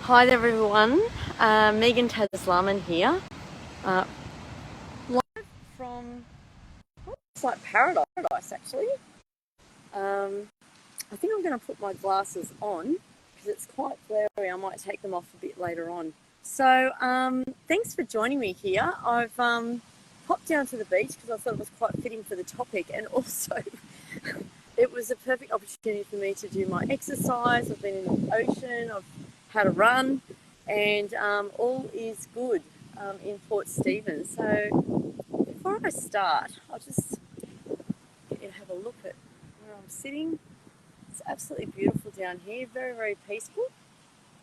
Hi there everyone, Megan Taslaman here, live from, it's like paradise actually. I think I'm going to put my glasses on because it's quite glary. I might take them off a bit later on. So thanks for joining me here. I've popped down to the beach because I thought it was quite fitting for the topic, and also it was a perfect opportunity for me to do my exercise. I've been in the ocean, I've had a run, and all is good in Port Stephens. So before I start, I'll just get you to have a look at where I'm sitting. It's absolutely beautiful down here, very, very peaceful.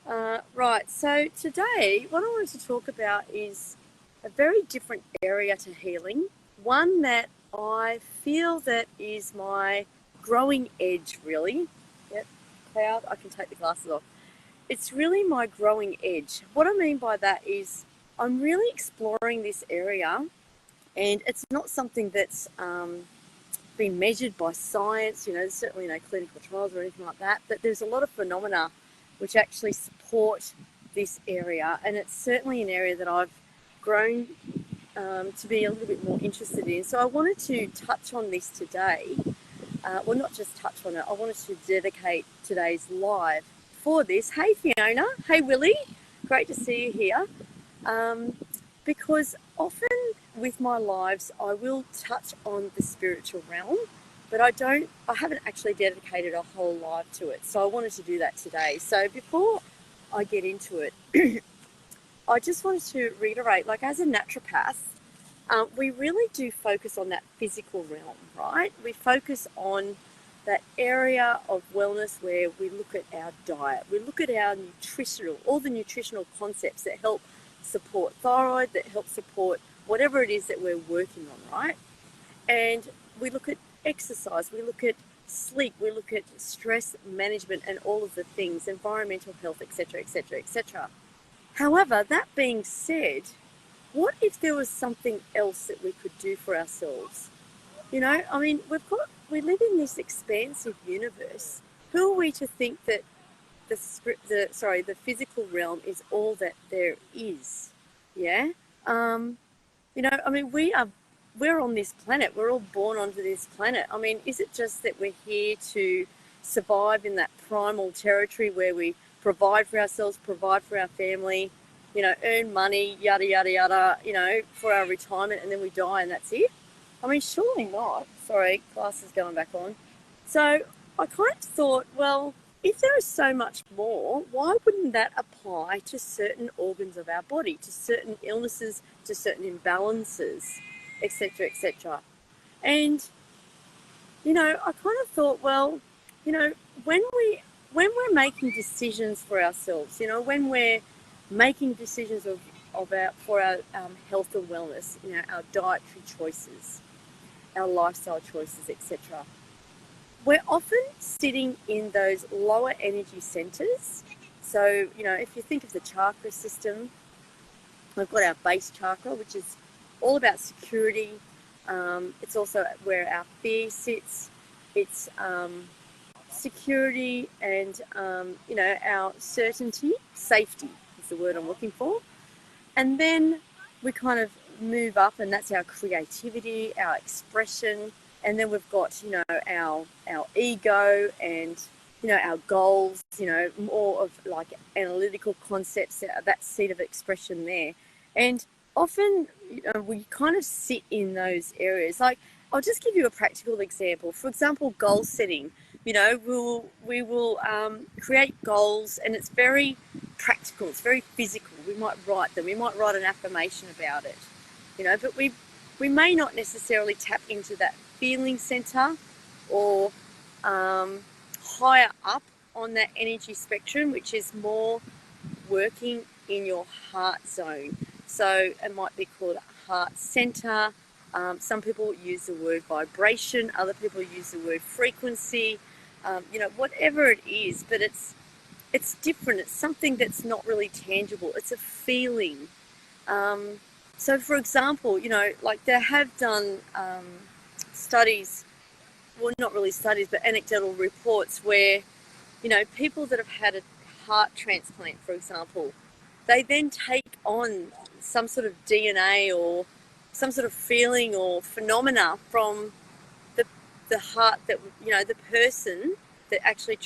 Right, so today what I wanted to talk about is a very different area to healing, one that I feel that is my growing edge, really. Yep, cloud, I can take the glasses off. It's really my growing edge. What I mean by that is I'm really exploring this area, and it's not something that's been measured by science, there's certainly no clinical trials or anything like that, but there's a lot of phenomena which actually support this area, and it's certainly an area that I've grown to be a little bit more interested in. So I wanted to touch on this today. Well, not just touch on it, I wanted to dedicate today's live for this. Hey Fiona, hey Willie, great to see you here. Because often with my lives I will touch on the spiritual realm, but I haven't actually dedicated a whole live to it. So I wanted to do that today. So before I get into it, I just wanted to reiterate, like as a naturopath, we really do focus on that physical realm, right? We focus on that area of wellness where we look at our diet, we look at our all the nutritional concepts that help support thyroid, that help support whatever it is that we're working on, right? And we look at exercise, we look at sleep, we look at stress management and all of the things, environmental health, etc., etc., etc. However, that being said, what if there was something else that we could do for ourselves? I mean, we live in this expansive universe. Who are we to think that the physical realm is all that there is? Yeah. I mean, we're on this planet. We're all born onto this planet. I mean, is it just that we're here to survive in that primal territory where we provide for ourselves, provide for our family, earn money, yada, yada, yada, for our retirement, and then we die and that's it? I mean, surely not. Sorry, glasses going back on. So I kind of thought, well, if there is so much more, why wouldn't that apply to certain organs of our body, to certain illnesses, to certain imbalances, etc., etc.? And, I kind of thought, well, when we're making decisions for ourselves, when we're making decisions for our health and wellness, our dietary choices, our lifestyle choices, etc., we're often sitting in those lower energy centers. So, if you think of the chakra system, we've got our base chakra, which is all about security. It's also where our fear sits. It's security and, our certainty, safety is the word I'm looking for. And then we kind of move up, and that's our creativity, our expression. And then we've got, our ego and, our goals, more of like analytical concepts, that seat of expression there. And often, we kind of sit in those areas. Like, I'll just give you a practical example. For example, goal setting. We will create goals, and it's very practical. It's very physical. We might write them. We might write an affirmation about it, but we may not necessarily tap into that feeling center or higher up on that energy spectrum, which is more working in your heart zone. So it might be called heart center. Some people use the word vibration. Other people use the word frequency. Whatever it is, but it's different. It's something that's not really tangible. It's a feeling. So, for example, like they have done studies, well, not really studies, but anecdotal reports where, people that have had a heart transplant, for example, they then take on some sort of DNA or some sort of feeling or phenomena from the heart that, you know, the person that actually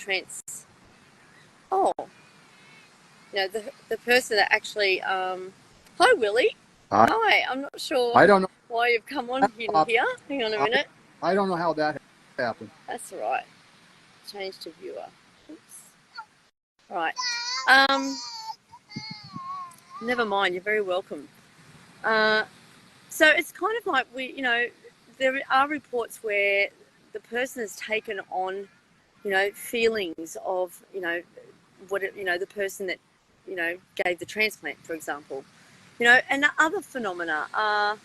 oh, you know, the person that actually, hi Willie. I Hi, I'm not sure I don't know why you've come on that in popped. here. Hang on a I minute. I don't know how that happened. That's all right. Change to viewer. Oops. All right. Never mind. You're very welcome. Uh, so it's kind of like we, you know, there are reports where the person has taken on, you know, feelings of, you know, you know, the person that, you know, gave the transplant, for example, you know, and the other phenomena are,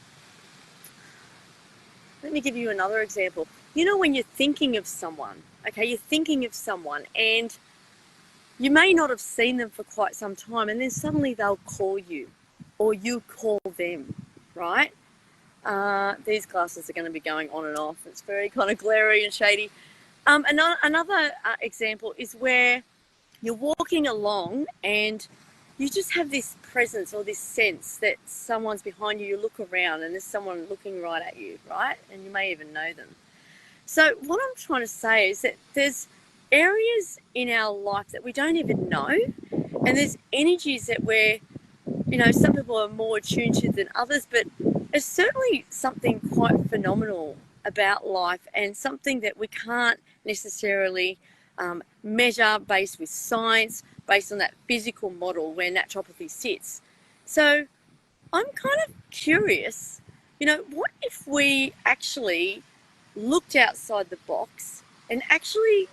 let me give you another example. You know, when you're thinking of someone, okay, you're thinking of someone and you may not have seen them for quite some time, and then suddenly they'll call you or you call them, right? These glasses are going to be going on and off. It's very kind of glary and shady. Another example is where you're walking along and you just have this presence or this sense that someone's behind you. You look around and there's someone looking right at you, right? And you may even know them. So what I'm trying to say is that there's areas in our life that we don't even know, and there's energies that we're, you know, some people are more attuned to than others, but it's certainly something quite phenomenal about life and something that we can't necessarily measure based with science, based on that physical model where naturopathy sits. So I'm kind of curious, you know, what if we actually looked outside the box and actually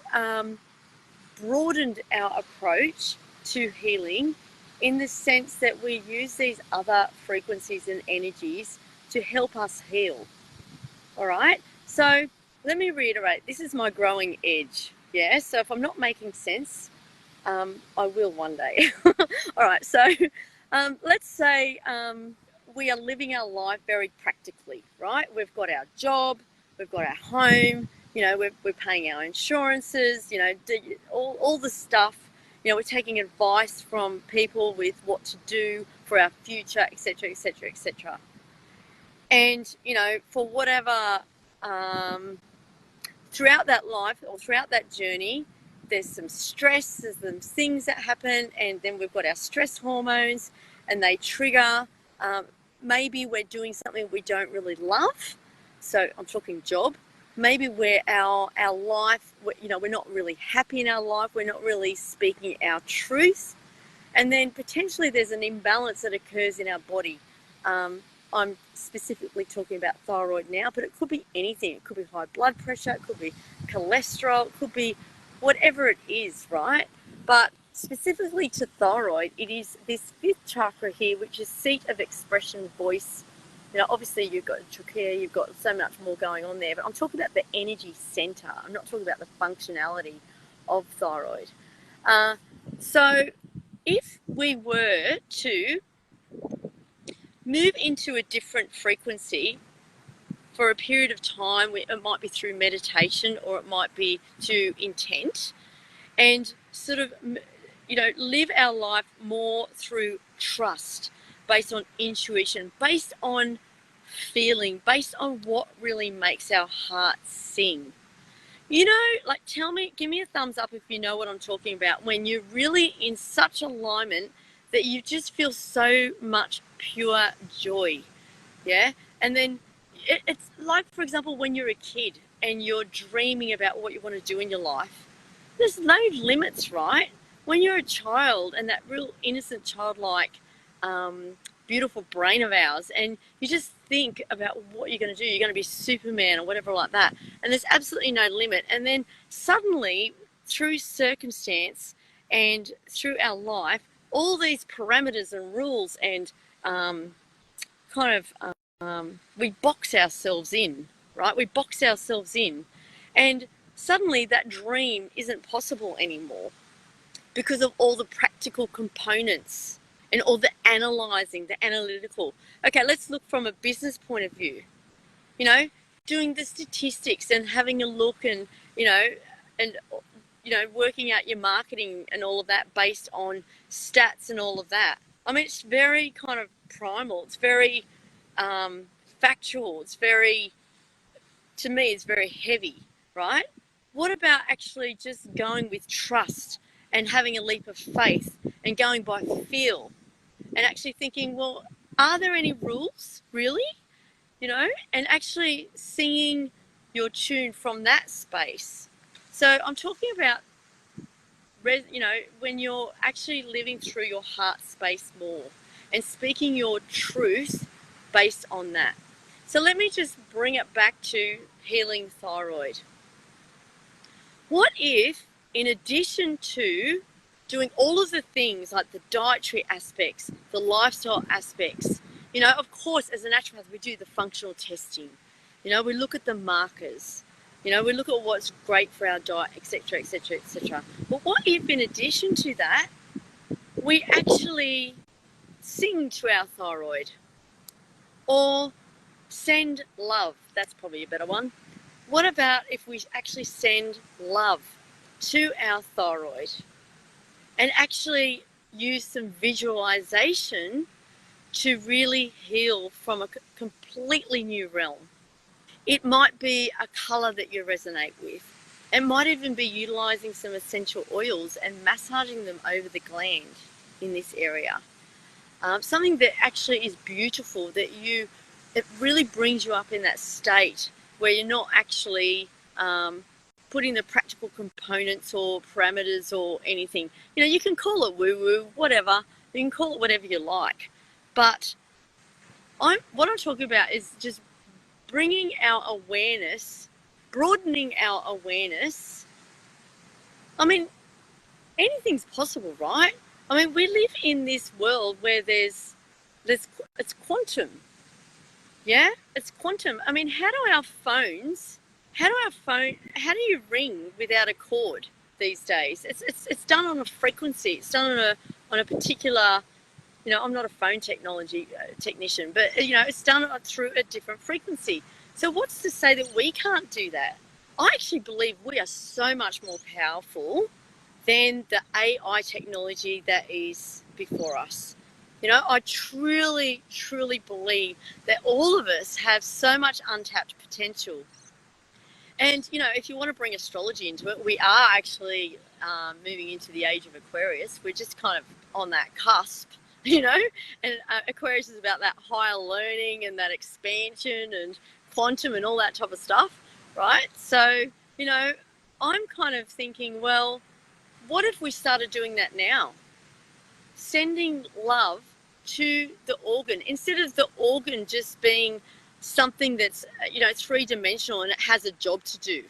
broadened our approach to healing in the sense that we use these other frequencies and energies to help us heal. All right. So let me reiterate, this is my growing edge. Yeah. So if I'm not making sense, I will one day. All right. So let's say we are living our life very practically, right? We've got our job, we've got our home, you know, we're paying our insurances, you know, all the stuff. You know, we're taking advice from people with what to do for our future, etc., etc., etc. And, you know, for whatever, throughout that life or throughout that journey, there's some stress, there's some things that happen, and then we've got our stress hormones and they trigger. Maybe we're doing something we don't really love. So I'm talking job. Maybe where our life, you know, we're not really happy in our life. We're not really speaking our truth. And then potentially there's an imbalance that occurs in our body. I'm specifically talking about thyroid now, but it could be anything. It could be high blood pressure, it could be cholesterol, it could be whatever it is, right? But specifically to thyroid, it is this fifth chakra here, which is seat of expression, voice. You know, obviously you've got trachea, you've got so much more going on there, but I'm talking about the energy center. I'm not talking about the functionality of thyroid. So if we were to move into a different frequency for a period of time, it might be through meditation or it might be to intent, and sort of, you know, live our life more through trust, based on intuition, based on feeling, based on what really makes our heart sing. You know, like, tell me, give me a thumbs up if you know what I'm talking about, when you're really in such alignment that you just feel so much pure joy. Yeah. And then it's like, for example, when you're a kid and you're dreaming about what you want to do in your life, there's no limits, right? When you're a child and that real innocent, childlike, beautiful brain of ours, and you just think about what you're going to do, you're going to be Superman or whatever like that, and there's absolutely no limit. And then suddenly, through circumstance and through our life, all these parameters and rules and kind of we box ourselves in, right? We box ourselves in, and suddenly that dream isn't possible anymore because of all the practical components and all the analyzing, the analytical. Okay, let's look from a business point of view. You know, doing the statistics and having a look, and, you know, and working out your marketing and all of that based on stats and all of that. I mean, it's very kind of primal. It's very factual. It's very, to me, it's very heavy, right? What about actually just going with trust and having a leap of faith and going by feel and actually thinking, well, are there any rules really? And actually singing your tune from that space. So I'm talking about, when you're actually living through your heart space more and speaking your truth based on that. So let me just bring it back to healing thyroid. What if, in addition to doing all of the things like the dietary aspects, the lifestyle aspects, of course, as a naturopath, we do the functional testing. We look at the markers. We look at what's great for our diet, etc., etc., etc. But what if, in addition to that, we actually sing to our thyroid or send love? That's probably a better one. What about if we actually send love to our thyroid and actually use some visualization to really heal from a completely new realm? It might be a color that you resonate with. It might even be utilizing some essential oils and massaging them over the gland in this area. Something that actually is beautiful, it really brings you up in that state where you're not actually putting the practical components or parameters or anything. You can call it woo-woo, whatever. You can call it whatever you like. But what I'm talking about is just bringing our awareness, broadening our awareness. I mean, anything's possible, right? I mean, we live in this world where it's quantum. Yeah, it's quantum. I mean, how do you ring without a cord these days? It's done on a frequency. It's done on a particular, I'm not a phone technician, but it's done through a different frequency. So what's to say that we can't do that? I actually believe we are so much more powerful than the AI technology that is before us. I truly, truly believe that all of us have so much untapped potential. And, if you want to bring astrology into it, we are actually moving into the age of Aquarius. We're just kind of on that cusp, and Aquarius is about that higher learning and that expansion and quantum and all that type of stuff, right? So, I'm kind of thinking, well, what if we started doing that now? Sending love to the organ instead of the organ just being something that's, three-dimensional and it has a job to do.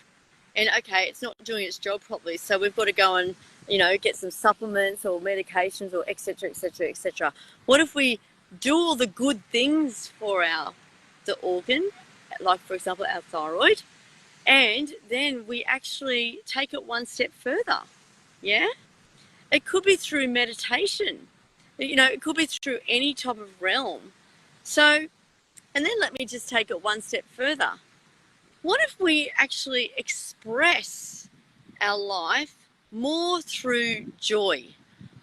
And okay, it's not doing its job properly, so we've got to go and, get some supplements or medications or et cetera, et cetera, et cetera. What if we do all the good things for the organ, like for example our thyroid, and then we actually take it one step further? Yeah? It could be through meditation. It could be through any type of realm. So, and then let me just take it one step further. What if we actually express our life more through joy,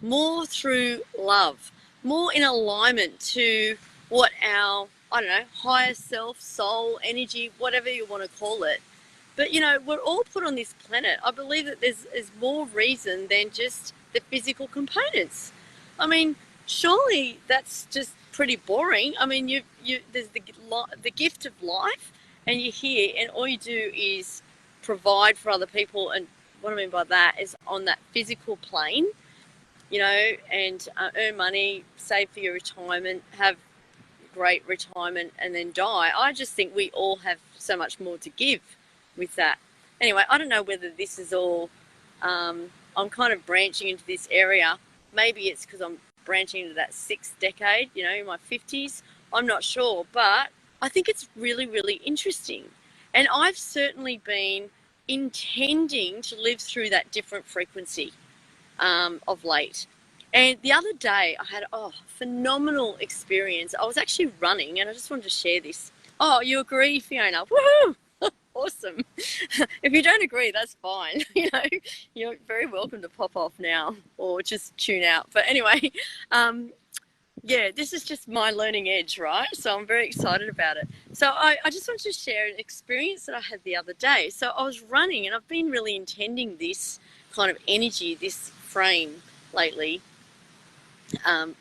more through love, more in alignment to what our, higher self, soul, energy, whatever you want to call it. But, we're all put on this planet. I believe that there's more reason than just the physical components. I mean, surely that's just pretty boring. I mean, there's the gift of life, and you're here, and all you do is provide for other people. And what I mean by that is on that physical plane, and earn money, save for your retirement, have great retirement, and then die. I just think we all have so much more to give with that. Anyway, I don't know whether this is all, I'm kind of branching into this area. Maybe it's because I'm branching into that sixth decade, in my 50s. I'm not sure, but I think it's really, really interesting. And I've certainly been intending to live through that different frequency of late. And the other day I had a phenomenal experience. I was actually running, and I just wanted to share this. Oh, you agree, Fiona? Woohoo! Awesome. If you don't agree, that's fine. You know, you're very welcome to pop off now or just tune out. But anyway, yeah, this is just my learning edge, right? So I'm very excited about it. So I just wanted to share an experience that I had the other day. So I was running, and I've been really intending this kind of energy, this frame lately,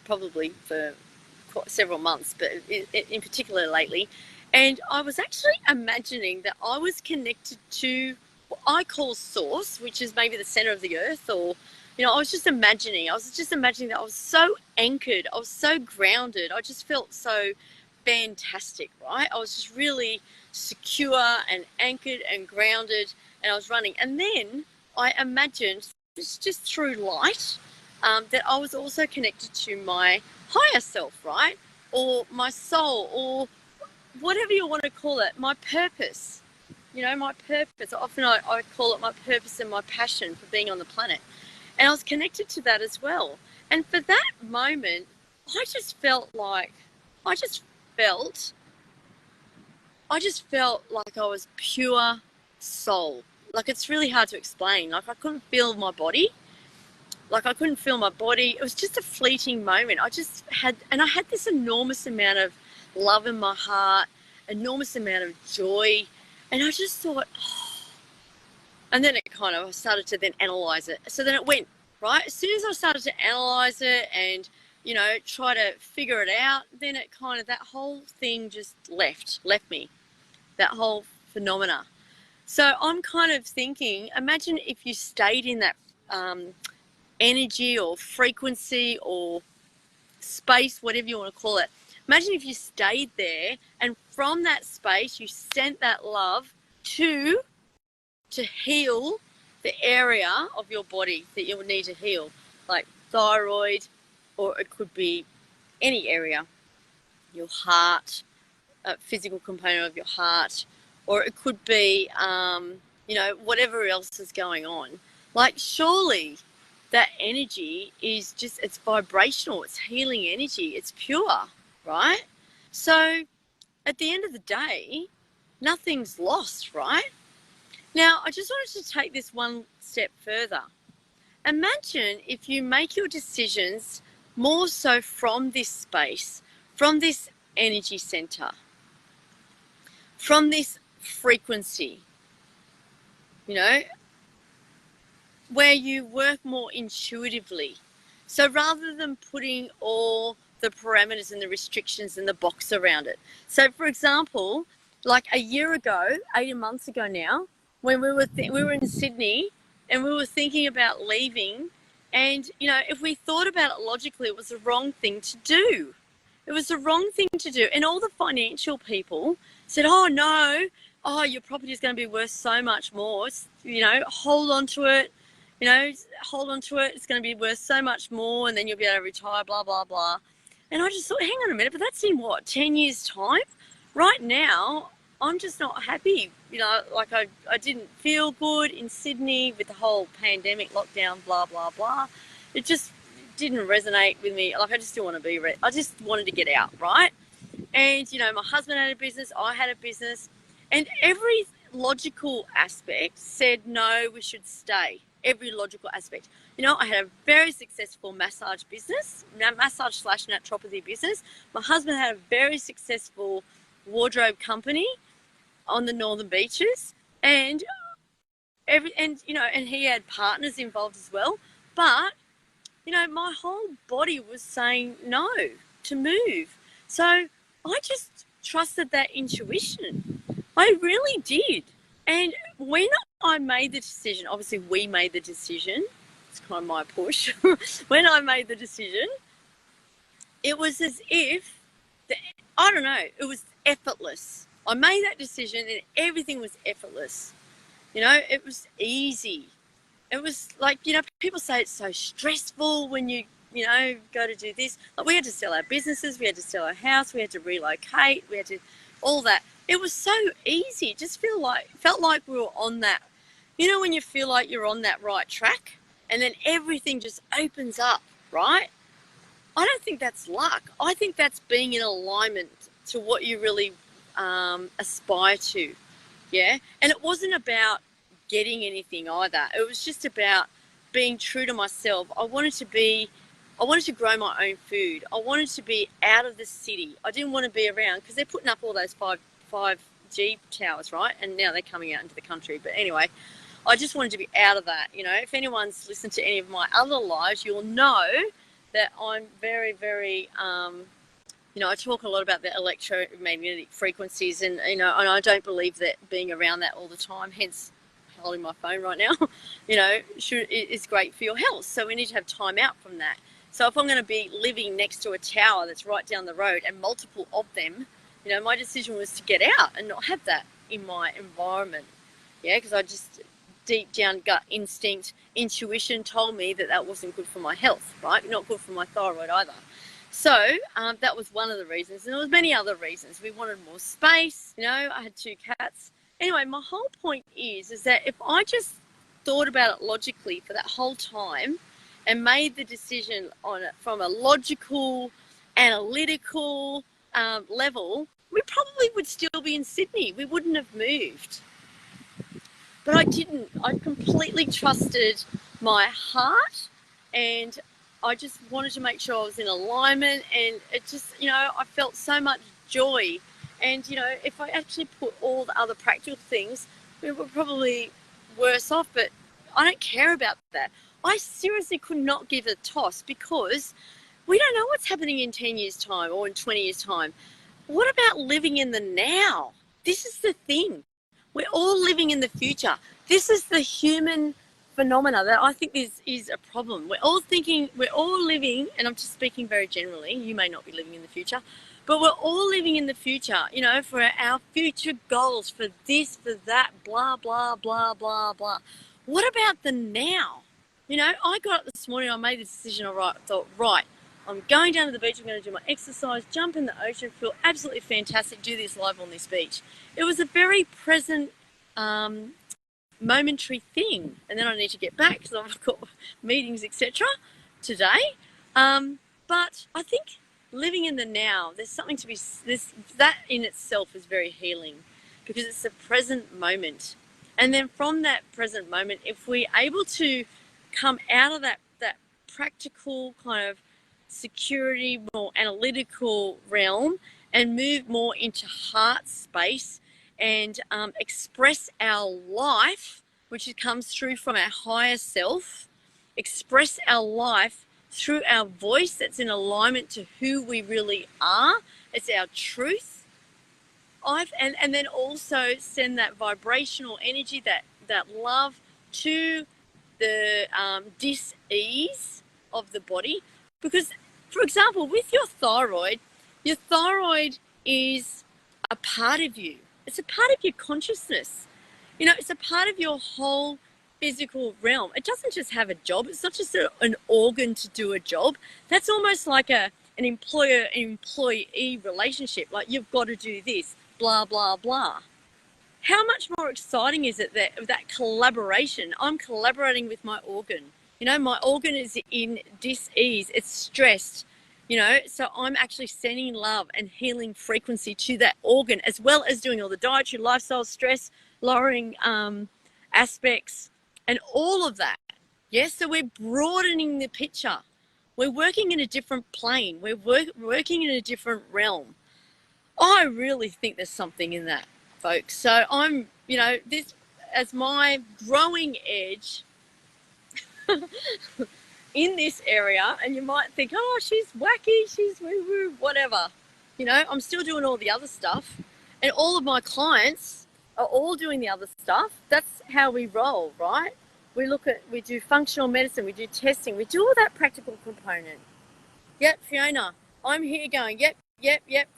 probably for several months, but in particular lately. And I was actually imagining that I was connected to what I call source, which is maybe the center of the earth, or, you know, I was just imagining that I was so anchored, I was so grounded, I just felt so fantastic, right? I was just really secure and anchored and grounded, and I was running. And then I imagined, just through light, that I was also connected to my higher self, right? Or my soul, or whatever you want to call it, my purpose. You know, my purpose. Often I call it my purpose and my passion for being on the planet. And I was connected to that as well. And for that moment, I just felt like, I just felt, I just felt like I was pure soul. Like, it's really hard to explain. Like, I couldn't feel my body. It was just a fleeting moment. I had this enormous amount of love in my heart, enormous amount of joy. And I just thought, oh. And then I started to then analyze it. So then it went, right? As soon as I started to analyze it and, you know, try to figure it out, then that whole thing just left me, that whole phenomena. So I'm kind of thinking, imagine if you stayed in that, energy or frequency or space, whatever you want to call it. Imagine if you stayed there, and from that space you sent that love to heal the area of your body that you would need to heal, like thyroid, or it could be any area, your heart, a physical component of your heart, or it could be, you know, whatever else is going on. Like, surely that energy is just, it's vibrational, it's healing energy, it's pure, right? So at the end of the day, nothing's lost, right? Now, I just wanted to take this one step further. Imagine if you make your decisions more so from this space, from this energy center, from this frequency, you know, where you work more intuitively. So rather than putting all the parameters and the restrictions and the box around it. So for example, like a year ago, 18 months ago now, when we were in Sydney and we were thinking about leaving, and, you know, if we thought about it logically, it was the wrong thing to do. It was the wrong thing to do. And all the financial people said, oh no, oh, your property is going to be worth so much more. You know, hold on to it. You know, hold on to it. It's going to be worth so much more, and then you'll be able to retire, blah, blah, blah. And I just thought, hang on a minute, but that's in what, 10 years' time? Right now, I'm just not happy. You know, like I didn't feel good in Sydney with the whole pandemic lockdown, blah, blah, blah. It just didn't resonate with me. Like, I just didn't want to be, I just wanted to get out, right? And, you know, my husband had a business, I had a business, and every logical aspect said, no, we should stay. Every logical aspect. You know, I had a very successful massage business, massage / naturopathy business. My husband had a very successful wardrobe company on the northern beaches, and you know, and he had partners involved as well. But, you know, my whole body was saying no to move. So I just trusted that intuition. I really did. And when I made the decision, obviously we made the decision, it's kind of my push. When I made the decision, it was as if, I don't know, it was effortless. I made that decision and everything was effortless. You know, it was easy. It was like, you know, people say it's so stressful when you know, go to do this. Like, we had to sell our businesses, we had to sell our house, we had to relocate, we had to, all that. It was so easy. It just felt like we were on that, you know, when you feel like you're on that right track and then everything just opens up, right? I don't think that's luck. I think that's being in alignment to what you really aspire to. Yeah. And it wasn't about getting anything either. It was just about being true to myself. I wanted to grow my own food. I wanted to be out of the city. I didn't want to be around because they're putting up all those 5G towers, right? And now they're coming out into the country. But anyway, I just wanted to be out of that. You know, if anyone's listened to any of my other lives, you'll know that I'm very, very, I talk a lot about the electromagnetic frequencies, and and I don't believe that being around that all the time, hence holding my phone right now, is great for your health. So we need to have time out from that. So if I'm going to be living next to a tower that's right down the road and multiple of them, my decision was to get out and not have that in my environment. Yeah, because I just deep down gut instinct, intuition told me that that wasn't good for my health, right? Not good for my thyroid either. So that was one of the reasons, and there was many other reasons. We wanted more space. I had 2 cats. Anyway, my whole point is that if I just thought about it logically for that whole time and made the decision on it from a logical, analytical level, we probably would still be in Sydney. We wouldn't have moved. But I didn't. I completely trusted my heart, and I just wanted to make sure I was in alignment, and it just, I felt so much joy. And, if I actually put all the other practical things, we were probably worse off, but I don't care about that. I seriously could not give a toss because we don't know what's happening in 10 years' time or in 20 years' time. What about living in the now? This is the thing. We're all living in the future. This is the human phenomena that I think is a problem. We're all living, and I'm just speaking very generally, you may not be living in the future, but we're all living in the future, for our future goals, for this, for that, blah, blah, blah, blah, blah. What about the now? I got up this morning, I made the decision, I thought, right, I'm going down to the beach, I'm going to do my exercise, jump in the ocean, feel absolutely fantastic, do this live on this beach. It was a very present, momentary thing. And then I need to get back because I've got meetings, etc. today. But I think living in the now, there's something to be, that in itself is very healing because it's a present moment. And then from that present moment, if we're able to come out of that practical kind of security, more analytical realm and move more into heart space and express our life, which comes through from our higher self, express our life through our voice that's in alignment to who we really are. It's our truth. And then also send that vibrational energy, that love to the dis-ease of the body. Because, for example, with your thyroid is a part of you. It's a part of your consciousness. It's a part of your whole physical realm. It doesn't just have a job. It's not just an organ to do a job. That's almost like an employer-employee relationship. Like, you've got to do this, blah, blah, blah. How much more exciting is it that collaboration? I'm collaborating with my organ. My organ is in dis-ease. It's stressed. So I'm actually sending love and healing frequency to that organ, as well as doing all the dietary, lifestyle, stress, lowering aspects, and all of that. Yes, so we're broadening the picture. We're working in a different plane. We're working in a different realm. I really think there's something in that, folks. So I'm, this as my growing edge in this area, and you might think, oh, she's wacky, she's woo-woo, whatever. I'm still doing all the other stuff, and all of my clients are all doing the other stuff. That's how we roll, right? We do functional medicine, we do testing, we do all that practical component. Yep, Fiona, I'm here going, yep,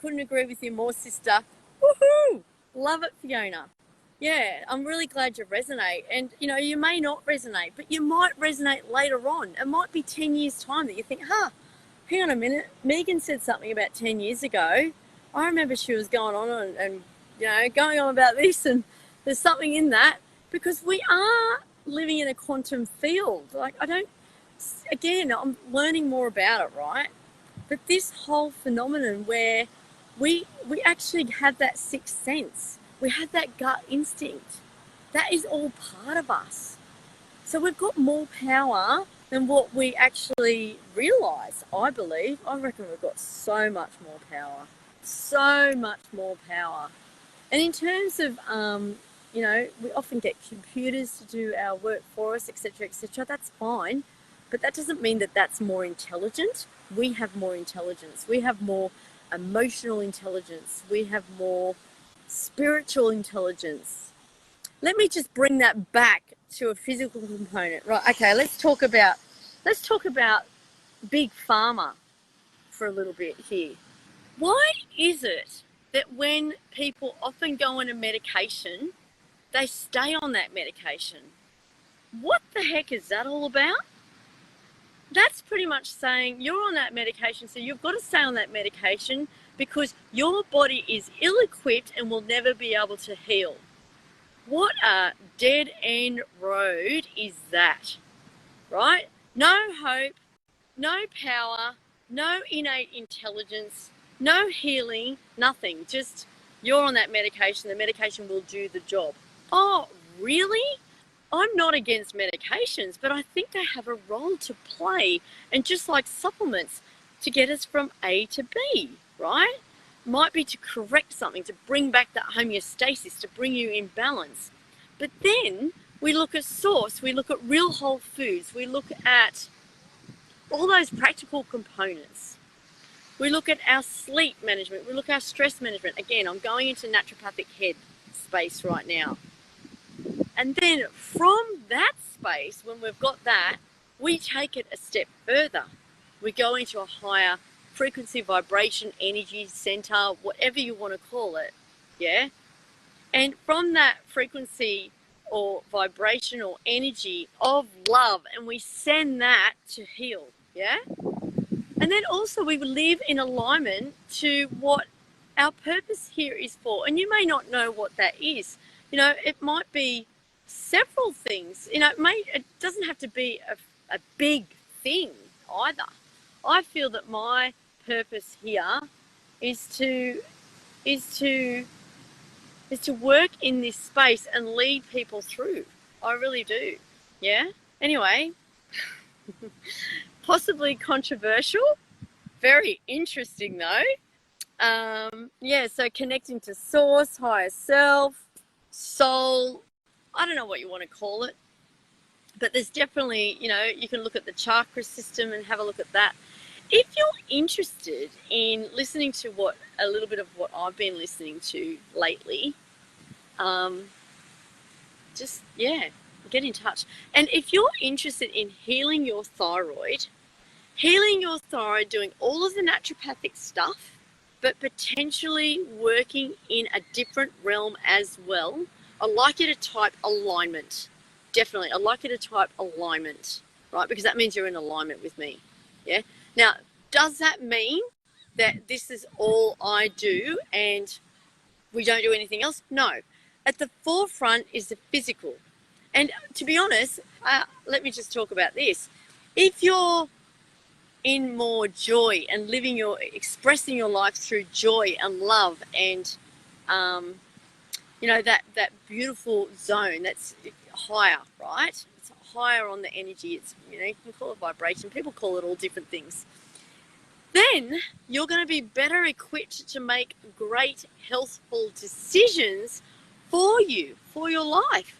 couldn't agree with you more, sister. Woohoo! Love it, Fiona. Yeah, I'm really glad you resonate. And, you may not resonate, but you might resonate later on. It might be 10 years' time that you think, hang on a minute, Megan said something about 10 years ago. I remember she was going on and going on about this, and there's something in that, because we are living in a quantum field. Like, I'm learning more about it, right? But this whole phenomenon where we actually have that sixth sense. We have that gut instinct. That is all part of us. So we've got more power than what we actually realise, I believe. I reckon we've got so much more power. So much more power. And in terms of, you know, we often get computers to do our work for us, etc., etc. That's fine. But that doesn't mean that that's more intelligent. We have more intelligence. We have more emotional intelligence. We have more spiritual intelligence. Let me just bring that back to a physical component. Right, okay, let's talk about big pharma for a little bit here. Why is it that when people often go on a medication, they stay on that medication? What the heck is that all about? That's pretty much saying you're on that medication, so you've got to stay on that medication because your body is ill-equipped and will never be able to heal. What a dead-end road is that, right? No hope, no power, no innate intelligence, no healing, nothing. Just you're on that medication, the medication will do the job. Oh, really? I'm not against medications, but I think they have a role to play. And just like supplements, to get us from A to B, right? Might be to correct something, to bring back that homeostasis, to bring you in balance. But then we look at source, we look at real whole foods, we look at all those practical components. We look at our sleep management, we look at our stress management. Again, I'm going into naturopathic head space right now. And then from that space, when we've got that, we take it a step further. We go into a higher frequency, vibration, energy center, whatever you want to call it, yeah? And from that frequency or vibration or energy of love, and we send that to heal, yeah? And then also we live in alignment to what our purpose here is for. And you may not know what that is. You know, it might be several things. You know, it doesn't have to be a big thing either. I feel that my purpose here is to work in this space and lead people through. I really do. Yeah. Anyway, possibly controversial. Very interesting though. Yeah, so connecting to source, higher self, soul, I don't know what you want to call it, but there's definitely, you know, you can look at the chakra system and have a look at that. If you're interested in listening to a little bit of what I've been listening to lately, just, yeah, get in touch. And if you're interested in healing your thyroid, doing all of the naturopathic stuff, but potentially working in a different realm as well, I'd like you to type alignment. Definitely, I'd like you to type alignment, right? Because that means you're in alignment with me, yeah? Now, does that mean that this is all I do and we don't do anything else? No. At the forefront is the physical. And to be honest, let me just talk about this. If you're in more joy and expressing your life through joy and love and, you know, that beautiful zone that's higher, right? It's higher on the energy. It's, you know, you can call it vibration. People call it all different things. Then you're going to be better equipped to make great healthful decisions for you, for your life,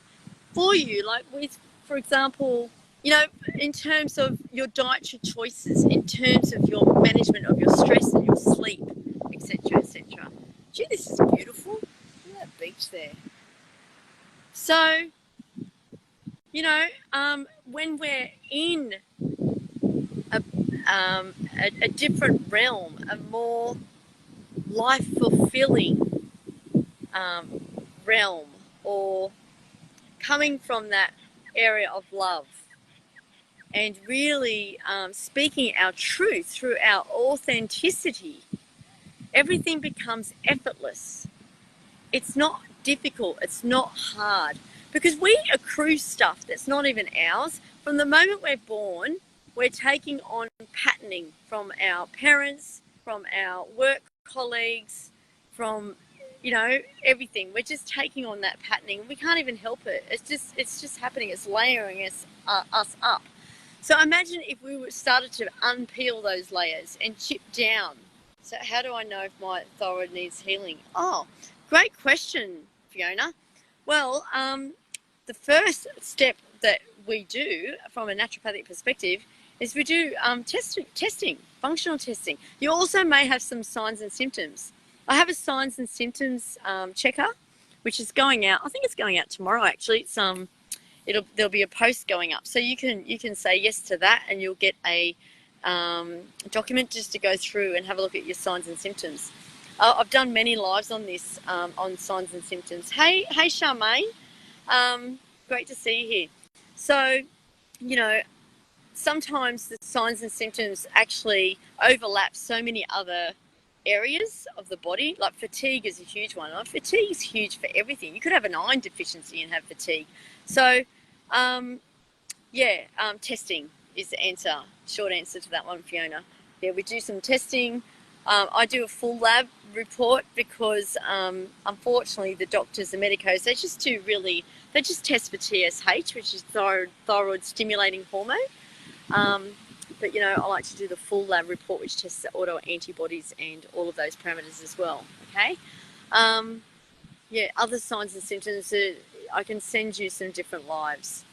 for you. Like with, for example, you know, in terms of your dietary choices, in terms of your management of your stress and your sleep, etc., etc. Gee, this is beautiful. Look at that beach there. So, you know, when we're in a different realm, a more life-fulfilling realm, or coming from that area of love and really speaking our truth through our authenticity, everything becomes effortless. It's not difficult, it's not hard, because we accrue stuff that's not even ours. From the moment we're born, we're taking on patterning from our parents, from our work colleagues, from, you know, everything. We're just taking on that patterning. We can't even help it. It's just happening. It's layering us up. So imagine if we started to unpeel those layers and chip down. So how do I know if my thyroid needs healing? Oh, great question, Fiona. Well, the first step that we do from a naturopathic perspective is we do testing, functional testing. You also may have some signs and symptoms. I have a signs and symptoms checker, which is going out. I think it's going out tomorrow. Actually, it's there'll be a post going up, so you can say yes to that, and you'll get a document just to go through and have a look at your signs and symptoms. I've done many lives on this on signs and symptoms. Hey Charmaine, great to see you here. So, you know, sometimes the signs and symptoms actually overlap so many other areas of the body. Like fatigue is a huge one. Like fatigue is huge for everything. You could have an iron deficiency and have fatigue. So, testing is the answer. Short answer to that one, Fiona. Yeah, we do some testing. I do a full lab report because unfortunately the doctors, the medicos, they just test for TSH, which is thyroid stimulating hormone. But you know, I like to do the full lab report, which tests the autoantibodies and all of those parameters as well. Okay. Other signs and symptoms, I can send you some different lives,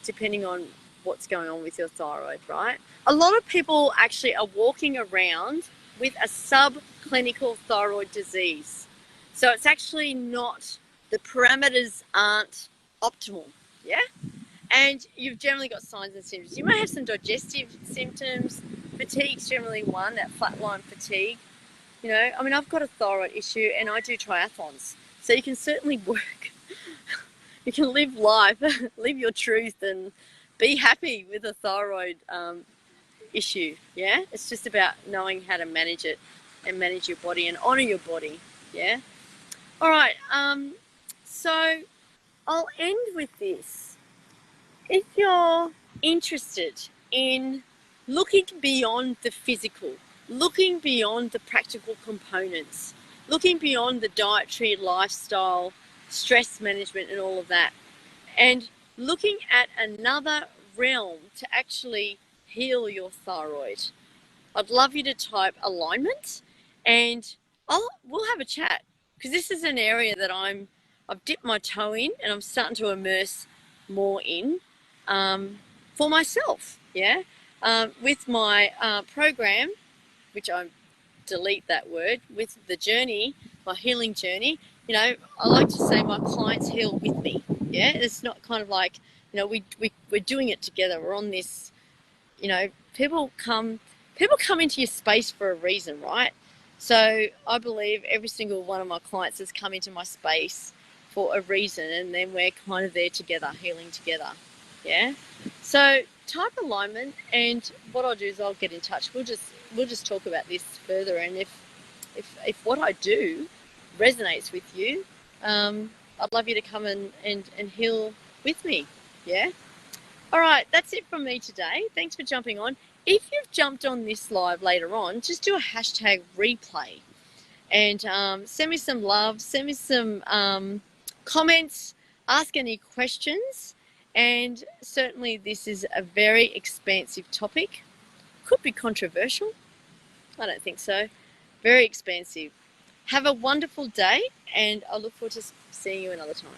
depending on what's going on with your thyroid, right? A lot of people actually are walking around with a subclinical thyroid disease. So it's actually not, the parameters aren't optimal, yeah? And you've generally got signs and symptoms. You may have some digestive symptoms. Fatigue's generally one, that flatline fatigue. You know, I mean, I've got a thyroid issue and I do triathlons. So you can certainly work. You can live life, live your truth and be happy with a thyroid issue, yeah? It's just about knowing how to manage it and manage your body and honour your body, yeah? All right, so I'll end with this. If you're interested in looking beyond the physical, looking beyond the practical components, looking beyond the dietary, lifestyle, stress management and all of that, and looking at another realm to actually heal your thyroid, I'd love you to type alignment and we'll have a chat, because this is an area that I've dipped my toe in and I'm starting to immerse more in for myself, yeah? With my program, which I delete that word, with the journey, my healing journey, you know, I like to say my clients heal with me, yeah? It's not kind of like, you know, we're doing it together. We're on this, you know, people come into your space for a reason, right? So I believe every single one of my clients has come into my space for a reason, and then we're kind of there together, healing together, yeah? So type alignment, and what I'll do is I'll get in touch. We'll just talk about this further, and if what I do resonates with you, I'd love you to come and heal with me, yeah? All right, that's it from me today. Thanks for jumping on. If you've jumped on this live later on, just do a hashtag replay and send me some love, send me some comments, ask any questions. And certainly this is a very expansive topic. Could be controversial. I don't think so. Very expansive. Have a wonderful day, and I look forward to seeing you another time.